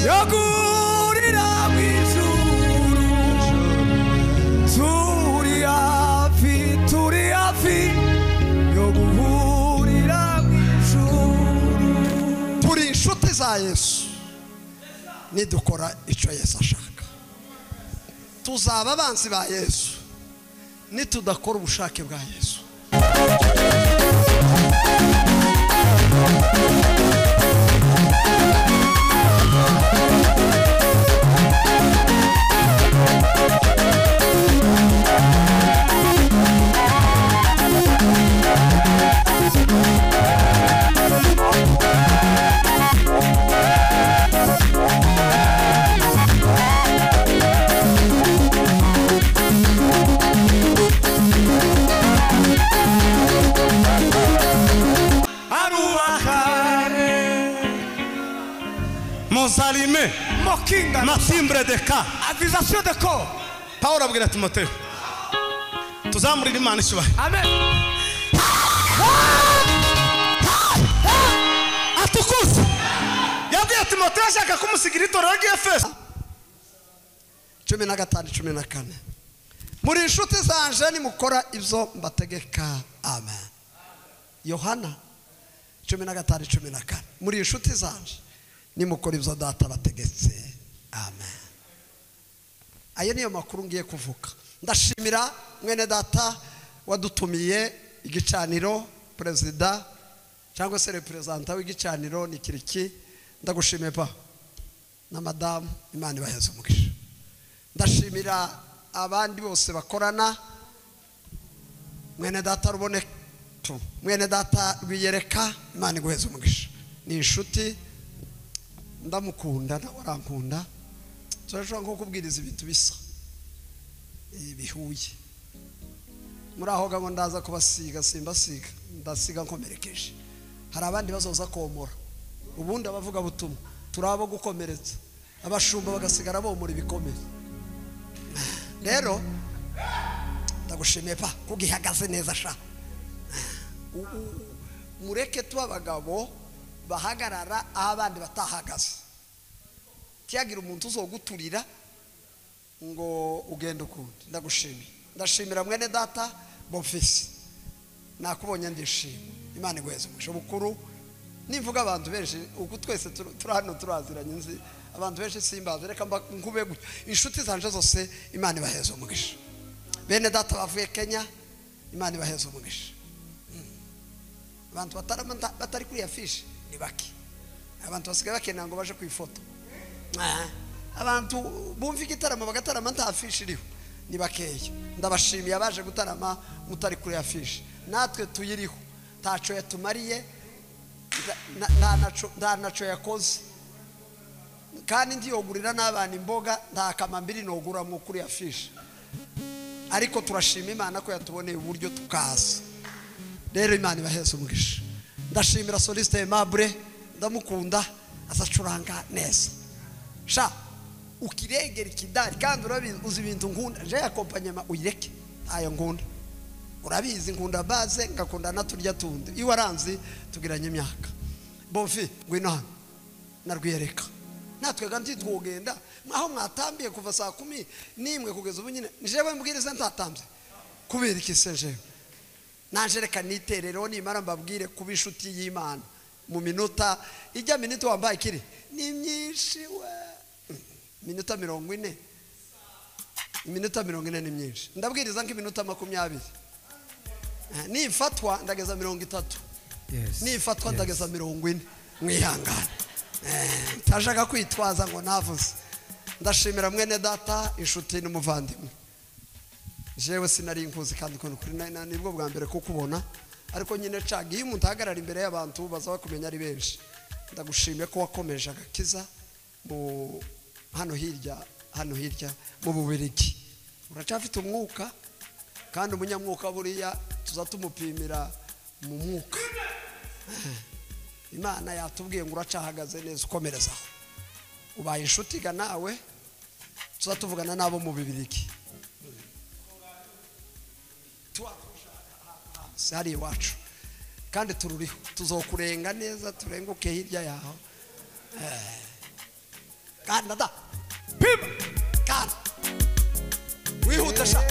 yagurira mw'ijuru turi hafi yo guhurira mw'ijuru. Turi inshuti za Yesu nidukora icyo Yesu ashaka. Tuzaba abanzi ba Yesu nitudakora ubushake bwa Yesu. Monsalime, ma timbre de cas, avisation de corps. Paul abwira Timotheo, tuzamurira Imana Cyubahiro. Amen. Atukuze yabwiye Timotheo ashaka kumusigira itorero ry'Efeso 15:14. Muri inshuti zanje nimukora ibyo mbategeka. Amen. Yohana 15:14. Muri inshuti zanje nimukora ibyo data bategetse. Amen. Ayo niyo makuru ngiye kuvuga. Ndashimira mwene data wadutumiye igicaniro, perezida cyangwa se representa w'igicaniro ni kiriki. Ndagushimiye pa na madame, Imana ibaheze umugisha. Ndashimira abandi bose bakorana, mwene data rubone tu, mwene data rwiyereka, Imana iguheze umugisha. Ni inshuti ndamukunda na warankunda. Turashobora nko kubwiriza ibintu bisa bihuye. Muri aho gaho ndaza kubasiga simbasiga, ndasiga nkomerekeje. Hari abandi bazoza komora, ubundi abavuga butumwa turabo gukomeretsa, abashumba bagasigara bomura ibikomere. Rero ndagushimiye pa kugihagaze neza sha. Mureke tu abagabo bahagarara aho abandi batahagaze. Tiyagira umuntu uzoguturira ngo ugende ukundi. Ndagushimiye. Ndashimira mwene data Bonfils, nakubonye ndishimye. Imana iguheze umugisha. Bukuru nivuga abantu benshi uko twese turano turaziranye nzi abantu benshi simbaze, reka nkube gutyo. Inshuti zanje zose Imana ibaheze umugisha. Bene data bavuye Kenya, Imana ibaheze umugisha. Abantu batari kuri afishe ni baki. Abantu basigaye bakenera ngo baje ku ifoto. Abantu bumva igitaramo bagatarama nta afishe iriho ni bakeya. Ndabashimiye abaje gutarama mutari kuri afishe. Natwe tuyiriho taco yatumariye nta naco yakoze, kandi ndiyogurira n'abana imboga nta kamambiri nogura mu kuri afishe. Ariko turashima Imana ko yatuboneye uburyo tukaza. Rero Imana ibaheze umugisha. Ndashimira soliste Aimable, ndamukunda azacuranga neza sha. Ukiregera ikidari kandi urabizi uzi ibintu nkunda, je accompagnement uyireke ayo nkunda. Urabizi nkunda baze ngakunda naturya tundi. Iwe aranzi tugiranye imyaka. Bonfi ngwino hano narwiyereka. Natwe kandi twogenda aho mwatambiye kuva saa 11 kugeza ubu nyine jewe mbwiriza ntatambye kubera iki se jewe. Nanje reka niterero nimara mbabwire kuba inshuti y'Imana mu minota ijya minota wambaye kiri ni myinshi we. Minota 40. Minota 40 ni myinshi. Ndabwiriza nk'iminota 20. Nifatwa ndageza 30. Yes. Nifatwa ndageza 40. Mwihangane. Tajaka kwitwaza ngo navuze. Ndashimira mwene data inshuti n'umuvandimwe. Jewe sinari nkuzi kandi ko kuri nibwo bwa mbere ko kubona, ariko nyine cagiye umuntu ahagarara imbere y'abantu baza bakumenya ari benshi. Ndagushimiye ko wakomeje agakiza mu hano hirya mu Bubiligi. Uracafite umwuka kandi umunyamwuka buriya tuzatumupimira mu mwuka. Imana yatubwiye ngo uracahagaze neza ukomerezaho. Ubaye inshuti ga nawe tuzatuvugana nabo mu Bubiligi. Sari wacu kandi tururiho tuzokurenga neza turenguke hirya yaho kandi da pima kandi wihuta sha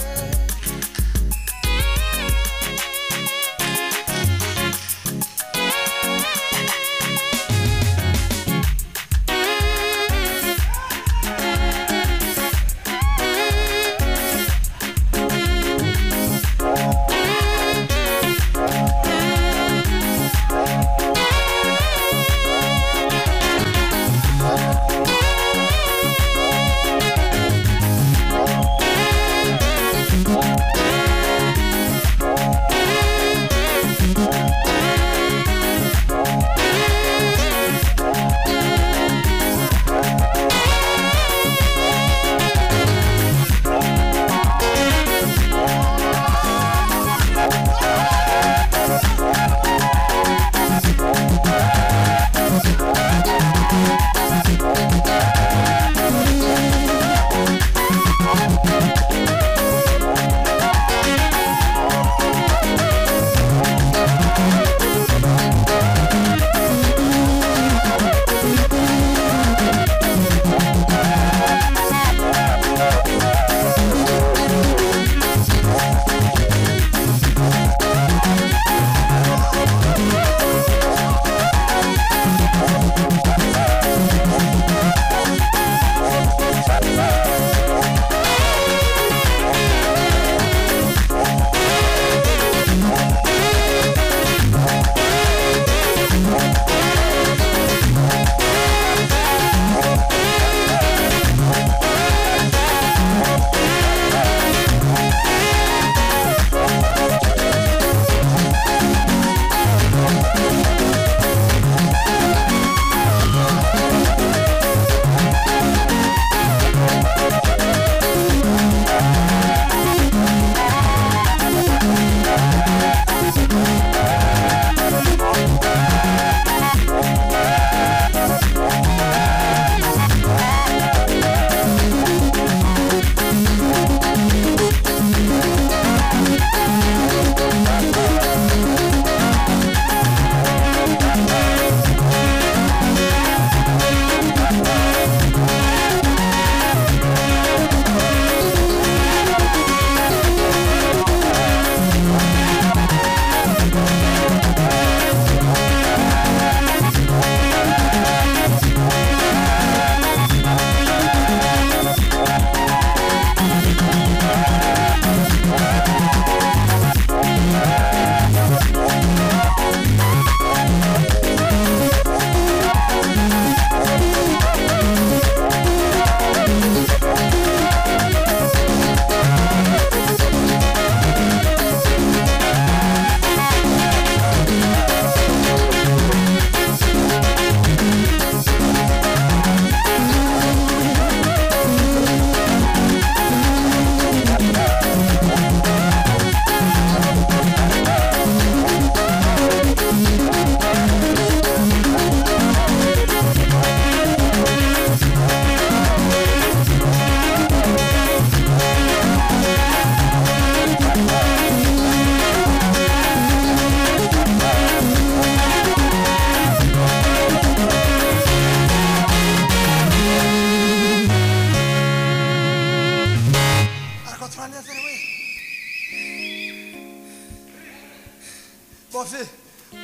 bofi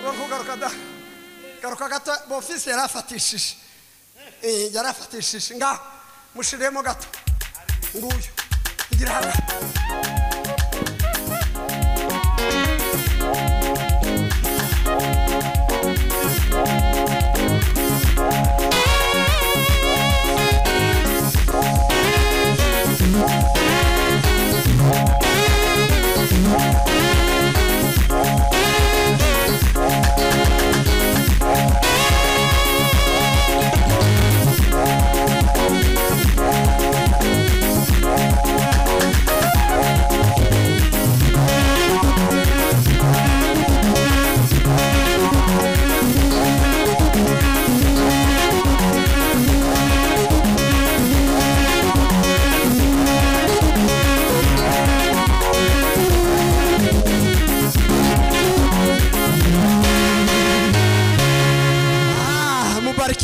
uravuga garuka gato bofisi yarafatishije yarafatishije nga mushiremo gato nguyu igira hano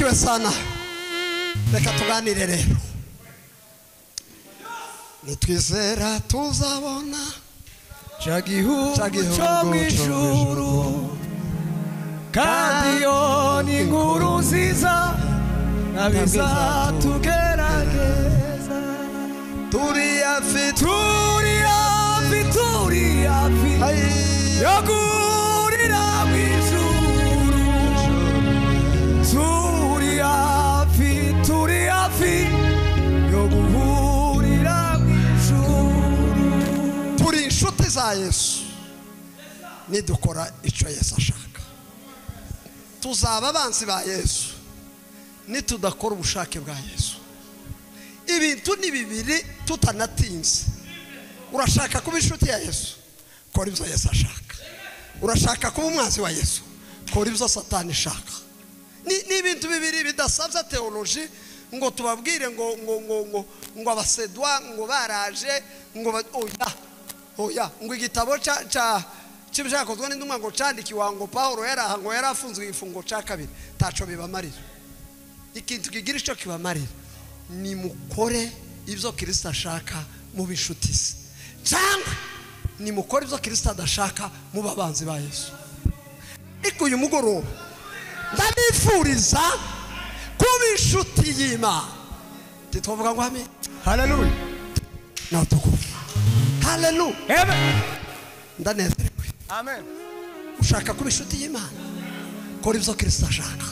Barikiwe sana. Reka tuganire rero. Nitwizera tuzabona Chagihu chamishuru kandi yo ni inkuru nziza nabiza tugerageza turi hafi yo gurira mw'ijuru turi hafi yo guhurira mw'ijuru turi inshuti za Yesu nidukora icyo Yesu ashaka tuzaba abanzi ba Yesu nitudakora ubushake bwa Yesu ibintu ni bibiri tutanatinze urashaka kuba inshuti ya Yesu kora ibyo Yesu ashaka urashaka kuba umwanzi wa Yesu kora ibyo Satani ashaka ni ibintu bibiri bidasabye theology ngo tubabwire ngo abasedwa ngo baraje ngo oya ngo igitabo cha cy'ibyakozwe n'indumwa ngo candikiwa ngo Paulo ngo yarafunzwe igifungo ca kabiri taco bibamarira ikintu kigira ico kibamarira ni mukore ibyo Kristo ashaka mu bishuti se cyangwa ni mukore ibyo Kristo adashaka mu babanzi ba Yesu ariko uyu mugoroba ndabifuriza kuba inshuti y'Imana titwavuga ngo amen haleluya natukufu haleluya amen ndanezerewe amen ushaka kuba inshuti y'Imana kora ibyo Kristo ashaka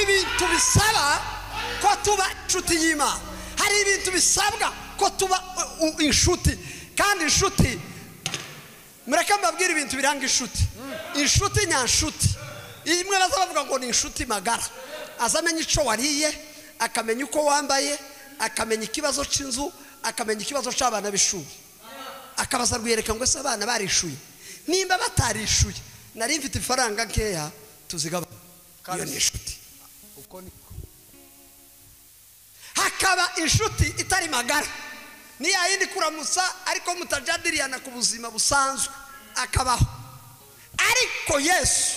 ibintu bisaba ko tuba inshuti y'Imana hari ibintu bisabwa ko tuba inshuti kandi inshuti mureke mbabwire ibintu biranga inshuti inshuti nyanshuti imwe bazavuga ngo ni inshuti magara azamenya ico wariye akamenya uko wambaye akamenya ikibazo c'inzu akamenya ikibazo c'abana b'ishuri akabaza rwiyereka ngo ese abana barishuye nimba batarishuye nari mfite ifaranga nkeya tuzigaba iyo ni inshuti hakaba inshuti itari magara ni yindi kuramutsa ariko mutajadiriyana ku buzima busanzwe akabaho ariko Yesu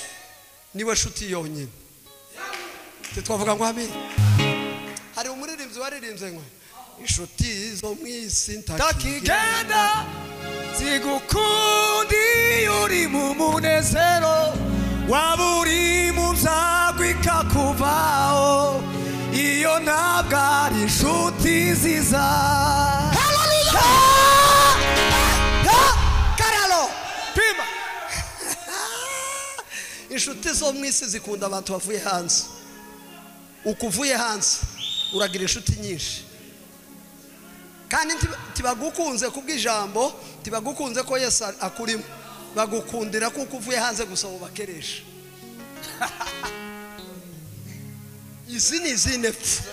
niwe nshuti yonyine twavuga ngo amen hari umuririmbyi waririmbye ngo inshuti zo mwisi ntakigenda zigukundi uri mu munezero waburi mu byago ikakuvaho iyo ntabwo ari inshuti nziza karalo pima inshuti zo mu isi zikunda abantu bavuye hanze ukuvuye hanze uragira inshuti nyinshi kandi tibagukunze kubw'ijambo tibagukunze ko Yesu akurimo bagukundira kuko uvuye hanze gusa ubakeresha izi ni zinepfu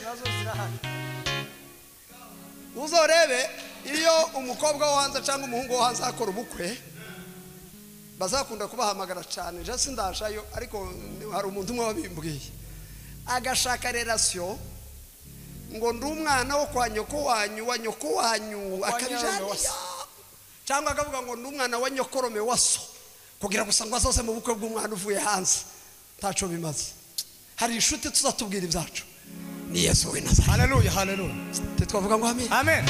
uzorebe iyo umukobwa wo hanze cyangwa umuhungu wo hanze akora ubukwe bazakunda kubahamagara cyane je sindashayo ariko hari umuntu umwe wabimbwiye agashaka relation ngo ndi umwana wo kwa nyoko wanyu wa nyoko wanyu akabijana cyangwa akavuga ngo ndi umwana wa nyokorome waso kugira gusa ngo azose mu bukwe bw'umwana uvuye hanze taco bimaze hari inshuti tuzatubwira ibyacu ni Yesu we Nazareti haleluya haleluya twavuga ngo amen amen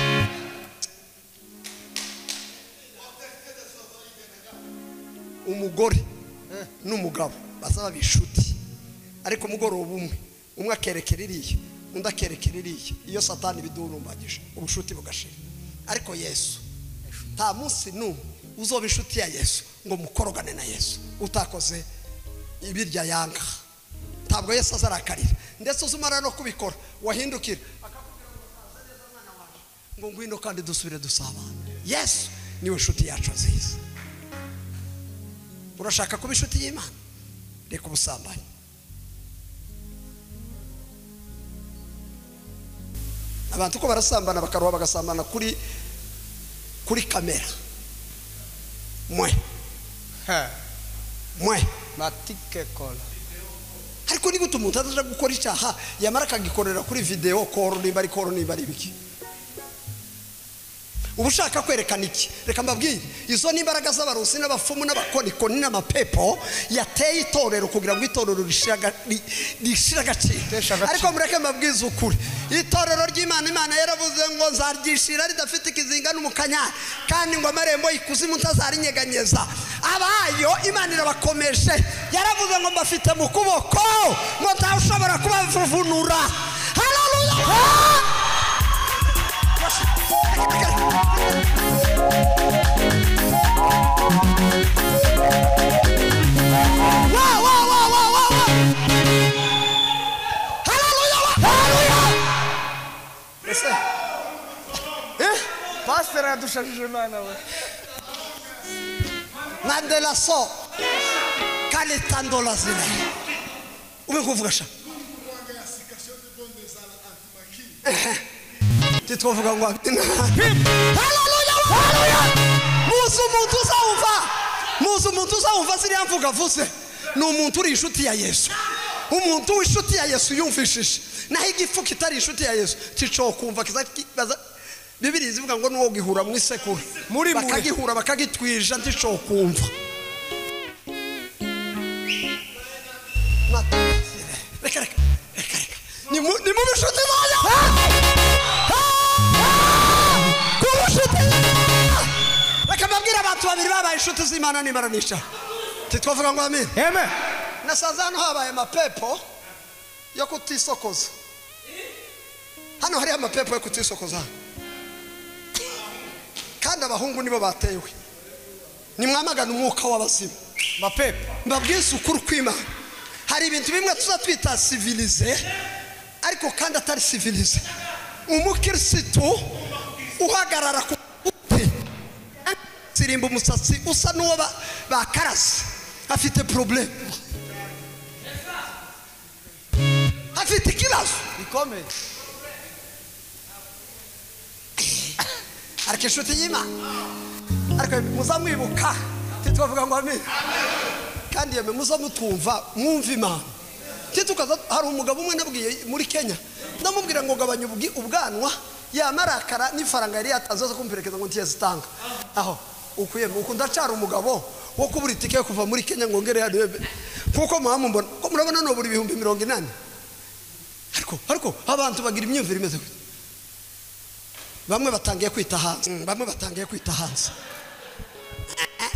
umugore n'umugabo basaba bishuti ariko mugoroba umwe akerekera iriya undi akerekera iriya iyo Satani bidurumbagije ubushuti bugashira ariko Yesu nta munsi n'umwe uzoba inshuti ya Yesu ngo mukorogane na Yesu utakoze ibirya yanga ntabwo Yesu azarakarira ndetse uzumara no kubikora wahindukira ngo ngwino kandi dusubire dusabana Yesu niwe inshuti yacu nziza urashaka kuba inshuti y'Imana reka ubusambanyi abantu ko barasambana bakaruha bagasambana kuri kamera mwe matike kola ariko ni gute umuntu ataje gukora icyaha yamara akagikorera kuri video call nimba ari biki ubushaka kwerekana iki? Reka mbabwire, izo ni imbaraga z'abarusi n'abafumu n'abakonikoni n'amapepo yateye itorero kugira ngo itorero rishira agaciro. Ariko mureke mbabwize ukuri, itorero ry'Imana, Imana yaravuze ngo nzaryishira ridafite ikizinga n'umukanyari, kandi ngo amarembo y'ikuzimu ntazarinyeganyeza. Abayo Imana irabakomeshe, yaravuze ngo mbafite mu kuboko, ngo ntawushobora kubavuvunura. Haleluya! Pastor yadushajije Imana we. Mandela so kaletandola zile. Umekuvuga sha. Titwovuga ngo haleluya haleluya. Muzu umuntu uzawumva ziriya mvuga vuze ni umuntu uri inshuti ya Yesu. Umuntu w'inshuti ya Yesu yumvishije. Naho igifu kitari inshuti ya Yesu cico kumva kizakibaza. Bibiri zivuga ngo nuwo gihura mu isekuru muri bakagihura bakagitwija ndico kumva. Reka ni mu bishuti baya kubushuti. Reka mbabwira abantu babiri babaye inshuti z'Imana n'Imaranisha. Titwavuga ngo amen. Amen. Nasanze hano habaye amapepo yo kutisokoza. Hano hari amapepo yo kutisokoza. Kandi abahungu nibo batewe. Nimwamagana umwuka w'abazima. Mapepo. Mbabwiza ukuri kw'Imana. Hari ibintu bimwe tuzatwita civilize, ariko kandi atari civilize. Umukristo uhagarara ku uti sirimba umusatsi usa n'uwo bakarase, afite problem, afite ikibazo bikomeye. Ariko inshuti y'Imana, ariko muzamwibuka titwavuga ngo amen. Kandi yeme muzamutumva mwumva Imana. Titukaza hari umugabo umwe nabwiye muri Kenya, ndamubwira ngo gabanya ubwanwa yamarakara n'ifaranga yari yatazoza kumperekeza ngo ntiyazitanga. Aho ukuyeme uko ndacara umugabo wo kubura itike kuva muri Kenya ngo ngere hano kuko muhamumbona ko murabona no buri 180. Ariko abantu bagira imyumvire imeze gute? Bamwe batangiye kwita hanze.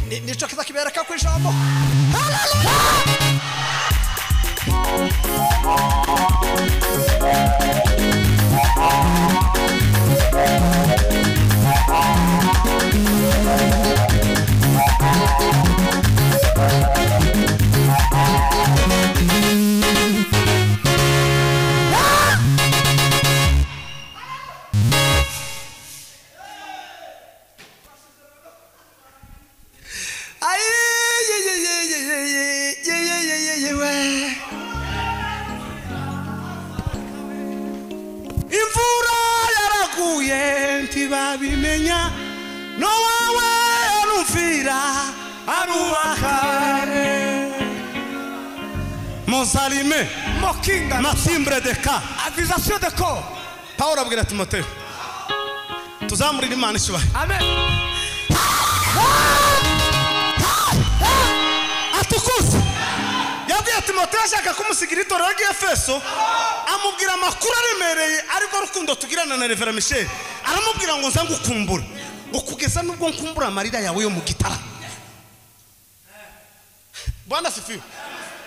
Nico kiza kibereka ku ijambo. Haleluya! Imvura yaraguye ntibabimenya, no wawe anumvira arubakare. Monsalime Mokinga Matimbre de ka avisation de corps. Paulo abwira Timotheo tuzamurira Imana Cyubahiro. Amen. Atukuze yabwiye Timotheo ashaka kumusigira itorero ry'Efeso, amubwira amakuru aremereye ariko rukundo tugirana na Reverend Michel. Aramubwira ngo nza ngukumbura, ngo kugeza nubwo nkumbura amarira yawe yo mu gitara. Bwana sifiwe.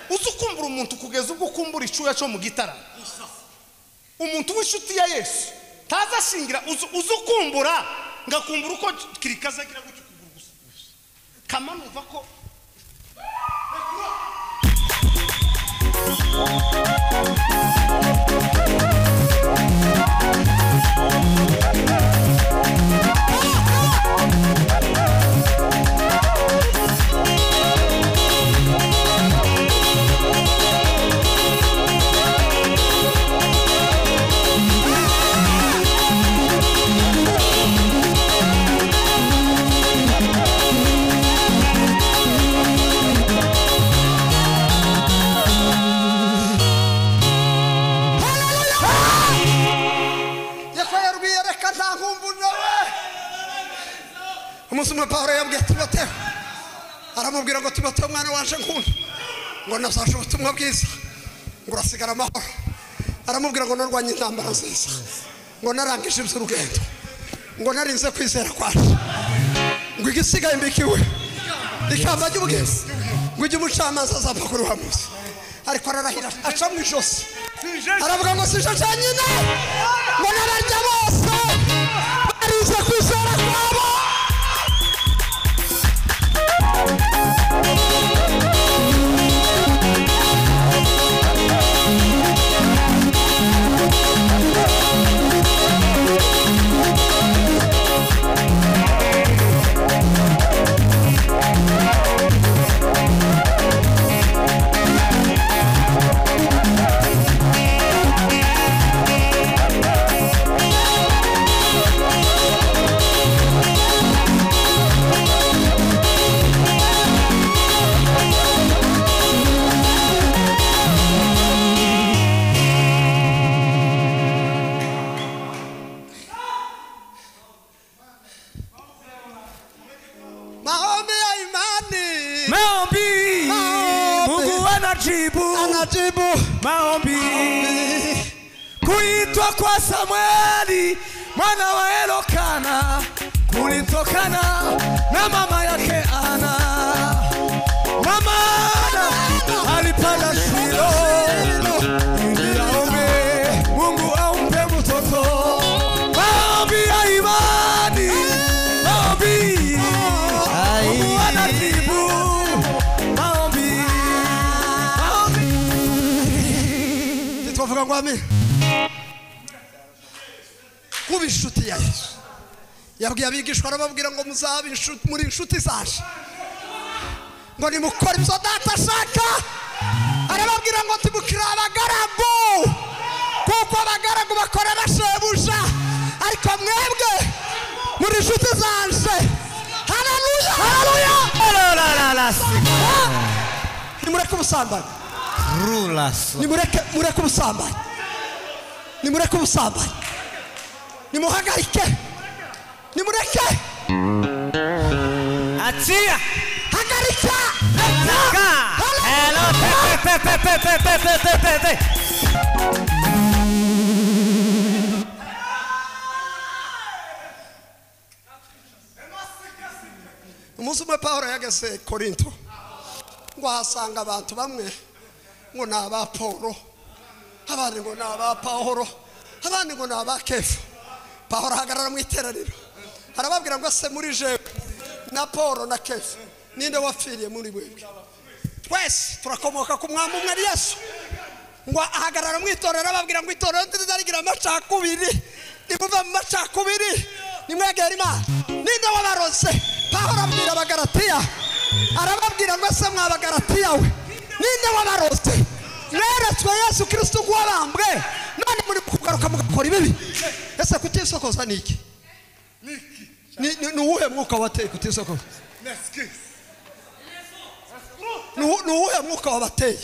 Uzukumbura umuntu kugeza ubwo kumbura icuya cyo mu gitara. Umuntu w'inshuti ya Yesu tazashingira uzukumbura ngakumbura uko kirikaza gira gutyo kuguru gusa. Kamanuva ko umunsi umwe Pawulo yabwiye Timoteyo, aramubwira ngo Timoteyo mwana wanje nkunda, ngo nazaje ubutumwa bwiza, ngo urasigara amahoro. Aramubwira ngo narwanye intambara nziza, ngo narangije iby'urugendo, ngo narinze kwizera kwaje, ngo igisigaye mbikiwe ikamba ry'ubwiza, ngo ujye umucamanza azapfa kuri wa munsi. Ariko ararahira aca mu ijosi, aravuga ngo sije cyanyine, ngo n'abarya bose barinze kwizera kwabo. Maombi kuitwa kwa Samueli mwana wa Elokana kulitokana na mama yake Ana. Mama Ana alipanda Shilo ili aombe Mungu ampe mtoto. Maombi ya imani, maombi Mungu anajibu. Tuvuga ngo amen. Kuba inshuti ya Yesu, yabwiye abigishwa arababwira ngo muzabe inshuti, muri inshuti zaje, ngo nimukora ibyo data ashaka. Arababwira ngo tibukira abagaragu, kuko abagaragu bakorera shebuja, ariko mwebwe muri inshuti zaje. Haleluya, haleluya. Nimureke ubusambanyi, nimureke ubusambanyi, nimureke ubusambanyi, nimuhagarike, nimureke. Atia hagarika, hello te. umunsi umwe Pawulo yageze Korinto, ngo ahasanga abantu bamwe ngo ni aba Paulo, abandi ngo ni aba Pawulo, abandi ngo ni aba Kefa. Pawulo ahagarara mu iteraniro arababwira ngo se muri jewe na Paulo na Kefa ninde wapfiriye muri mwebwe? Twese turakomoka ku mwami umwe Yesu. Ngo ahagarara mu itorero arababwira ngo itorero ntizarigira amacakubiri, nimuva mu macakubiri nimwegera Imana. Ninde wabarose? Pawulo abwira abagalatiya, arababwira ngo se mwabagalatiya we, ninde wabarose? Mweretswe Yesu Kristo wabambwe, none muri kugaruka mugakora ibibi. Ese kutisokoza niki? Ni uwuhe mwuka wateye kutisokoza? Ni uwuhe mwuka wabateye?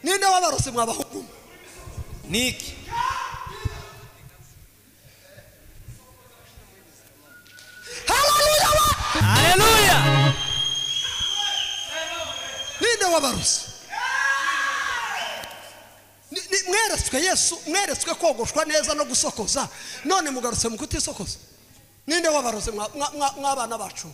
Ninde wabarose mwabahuguma? Niki? Haleluya! Haleluya! Ninde wabarose? Mweretswe Yesu, mweretswe kogoshwa neza no gusokoza, none mugarutse mu kutisokoza. Ninde wabarose mwabana bacu?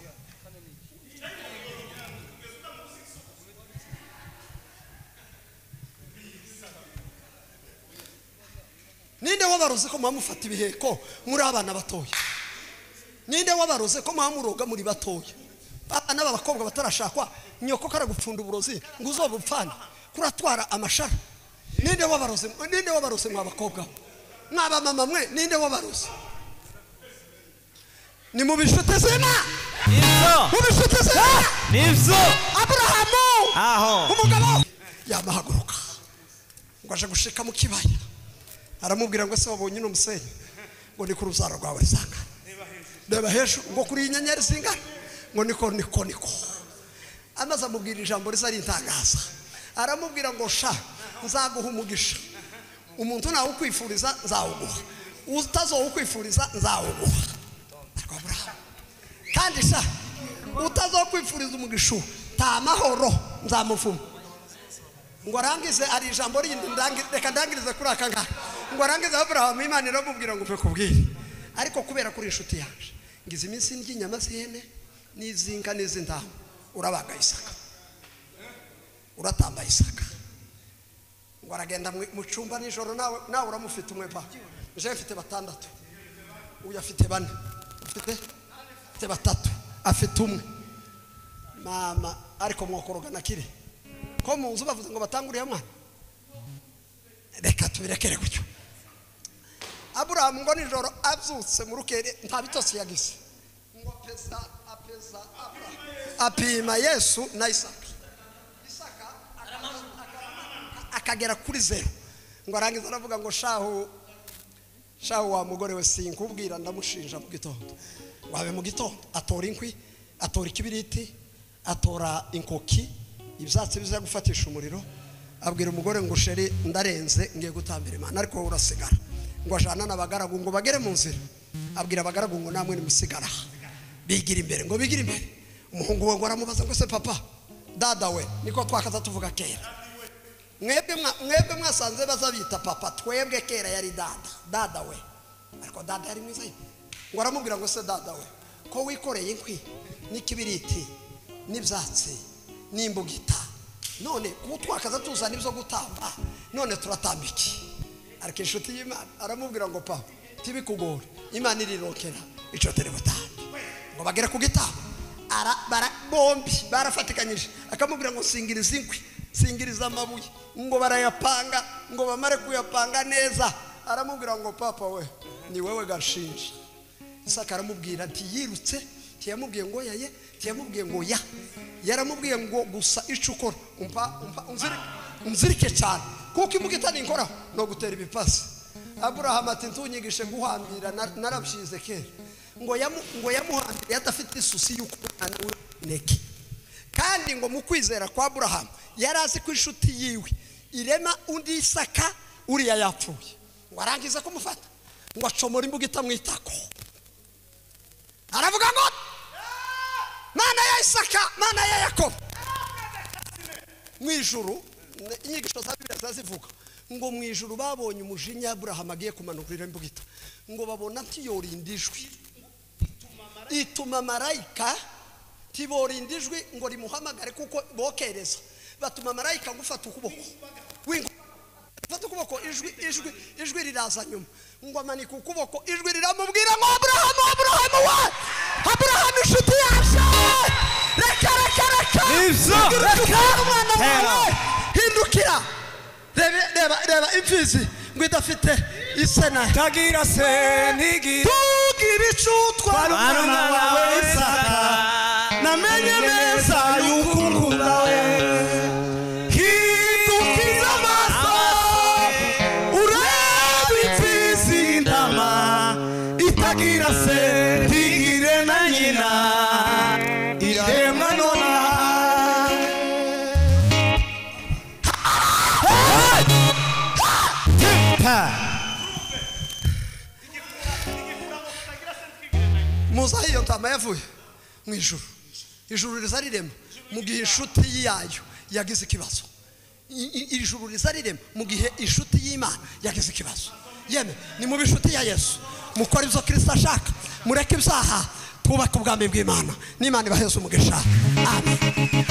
Ninde wabarose ko mwamufata ibiheko muri abana batoya? Ninde wabarose ko mwamuroga muri batoya? Abana b'abakobwa batarashakwa, nyoko karagupfunda uburozi ngo uzobupfana kuratwara amashara. Ninde wabarose? Ninde wabarose mwabakobwa? Mwaba mama mwe, ninde wabarose? Ni mubishute zina. Nivyo. Mubishute zina. Nivyo. Abrahamu. Aho. Umugabo yamahaguruka ngo aje gushika mu kibaya, aramubwira ngo se wabonye no musenyi, ngo ni ku ruzaro rwawe sanga. Reba hejuru ngo kuri inyenyeri zingana, ngo niko. Amaze amubwira ijambo risari intangaza, aramubwira ngo sha nzaguha umugisha, umuntu nawe ukwifuriza nzawuguha, utazo ukwifuriza nzawuguha. kandi sha utazokwifuriza umugisha ta mahoro nzamuvuma ngo arangize ari ijambo rindi reka ndangirize kuri aka ngaka ngo arangize Abraham Imana iramubwira ngo uve kubwira ariko kubera kuri inshuti yaje ngize iminsi n'inyama z'ihene n'izinka n'iz'intama urabaga Isaka uratamba Isaka ngo aragenda mu cyumba nijoro nawe uramufite umwe pa je mfite batandatu uyu afite bane afite batatu afite umwe mama ariko mwokorogana kire ko mu nzu bavuze ngo batanguriye mwana reka tubirekere gutyo Abraham ngo nijoro abyutse mu rukere nta bitose yagize ngo apeza apima Yesu na Isaka akagera kuri 0 ngo arangiza aravuga ngo shahu wa mugore we sinkubwira ndamushinja mu gitondo wabe mu gitondo atora inkwi atora ikibiriti atora inkoki ibyatsi biza gufatisha umuriro abwira umugore ngo sheri ndarenze ngiye gutambira Imana ariko wowe urasigara ngo ajana n'abagaragu ngo bagere mu nzira abwira abagaragu ngo namwe nimusigara bigira imbere ngo bigira imbere umuhungu we ngo aramubaza ngo se papa dada we niko twakaza tuvuga kera mwebwe mwasanze bazabita papa twebwe kera yari dada we ariko dada yari mwiza ngo aramubwira ngo se dada we ko wikoreye inkwi n'ikibiriti n'ibyatsi n'imbugita none ko twakaza tuzana ibyo gutamba none turatamba iki ariko inshuti y'Imana aramubwira ngo papa tibikugore Imana irirokera ico tere butambi ngo bagere ku gitabo bombi barafatikanyije akamubwira ngo singiriza inkwi singiriza amabuye ngo barayapanga ngo bamare kuyapanga neza aramubwira ngo papa we ni wewe gashinje Isaka aramubwira ati yirutse tiyamubwiye ngo yaye tiyamubwiye ngo ya yaramubwiye ngo gusa icukora unzirike cyane kuko imugita ninkora no gutera ibipasi Abraham ati ntunyigishe guhambira narabshize kera ngo yamuhambira yadafite isusi yuko neke kandi ngo mu kwizera kwa Abraham yarazi ko inshuti yiwe irema undi Isaka uriya yapfuye ngo arangiza kumufata ngo acomora imbugita mwitako aravuga ngo Mana ya Isaka Mana ya Yakobo mwijuru inyigisho za Bibiliya zivuga ngo mwijuru babonye umujinya Abraham agiye kumanukira imbugita ngo babona ntiyorindijwe ituma marayika tiborindijwe ngo rimuhamagare kuko bokereza batuma marayika gufata ukuboko fata ukuboko ijwi riraza nyuma ngo amanika ukuboko ijwi riramubwira ngo Abraham inshuti yaje reka hindukira reba imfizi ngo idafite isena tagira se nigi tugira icutwa n'umwana wawe Isaka namenye neza yuko ukunda we hindukiza amaso urebe imfizi y'intama itagira se ntigire na nyina iremwa nona muza hiyo ntama yavuye mu ijuru rizarirema mu gihe inshuti yayo yagize ikibazo ijuru rizarirema mu gihe inshuti y'Imana yagize ikibazo yeme ni mu bishuti ya Yesu mukora ibyo Kristo ashaka mureke ibyaha twubaka ubwami bw'Imana n'Imana ibaheze umugisha amen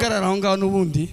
muhagarara aho ngaho n'ubundi